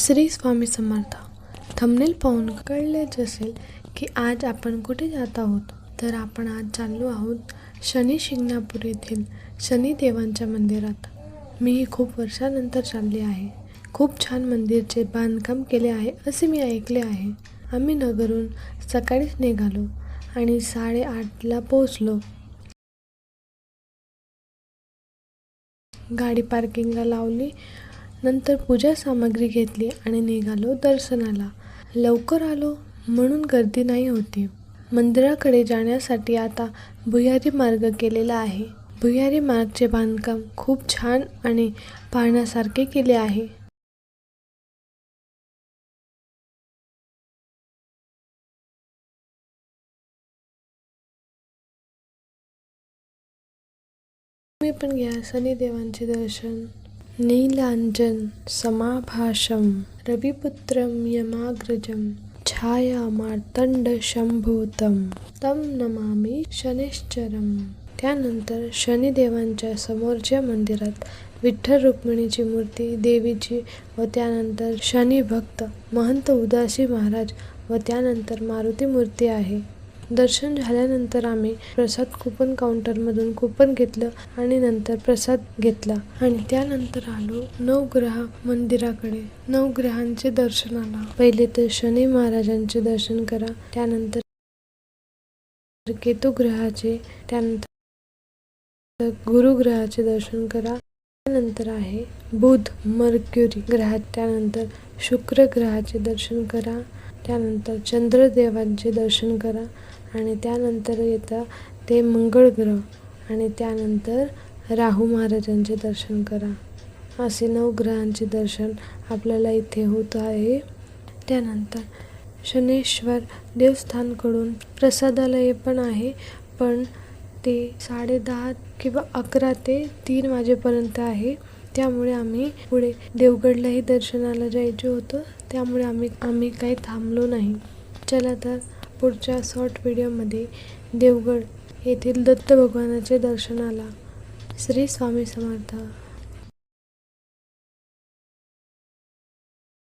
Shri Swami Samarth. Thumbnail पाहून कळलेच असेल की आज आपण कुठे जात आहोत. तर आपण आज चाललो आहोत शनी शिंगणापूर येथील शनिदेवांच्या मंदिरात. मी खूप वर्षानंतर चालले आहे. खूप छान मंदिरचे बांधकाम केले आहे असे मी ऐकले आहे. आम्ही नगरहून सकाळीच निघालो आणि 8:30ला पोहोचलो. गाडी पार्किंगला लावली, नंतर पूजा सामग्री घेतली आणि निघालो दर्शनाला. लवकर आलो म्हणून गर्दी नाही होती. मंदिराकडे जाण्यासाठी आता भुयारी मार्ग केलेला आहे. भुयारी मार्गचे बांधकाम खूप छान आणि पाहण्यासारखे केले आहे. तुम्ही पण घ्या शनिदेवांचे दर्शन. नीलांजन समाभाषम रविपुत्रम यमाग्रजम छाया मार्तंड शंभूतम तम नमामि शनिश्चरम. त्यानंतर शनिदेवांच्या समोरच्या मंदिरात विठ्ठल रुक्मिणीची मूर्ती, देवीची व त्यानंतर शनी भक्त महंत उदासी महाराज व त्यानंतर मारुती मूर्ती आहे. दर्शन झाल्यानंतर आम्ही प्रसाद कुपन काउंटरमधून कुपन घेतलं आणि नंतर प्रसाद घेतला आणि त्यानंतर आलो नवग्रह मंदिराकडे. नवग्रहांचे दर्शनाला पहिले तर शनी महाराजांचे दर्शन करा, त्यानंतर केतू ग्रहाचे, त्यानंतर गुरुग्रहाचे दर्शन करा, त्यानंतर आहे बुध मर्क्युरी ग्रह, त्यानंतर शुक्र ग्रहाचे दर्शन करा, त्यानंतर चंद्रदेवांचे दर्शन करा आणि त्यानंतर येतं ते मंगळ ग्रह आणि त्यानंतर राहू महाराजांचे दर्शन करा. असे 9 ग्रहांचे दर्शन आपल्याला इथे होत आहे. त्यानंतर शनेश्वर देवस्थानकडून प्रसादालय पण आहे, पण ते 10:30 किंवा 11 ते 3 वाजेपर्यंत आहे. त्यामुळे आम्ही पुढे देवगडलाही दर्शनाला जायचे होतं, त्यामुळे आम्ही काही थांबलो नाही. चला तर पुढच्या शॉर्ट व्हिडिओमध्ये देवगड येथील दत्त भगवानाचे दर्शनाला. श्री स्वामी समर्थ.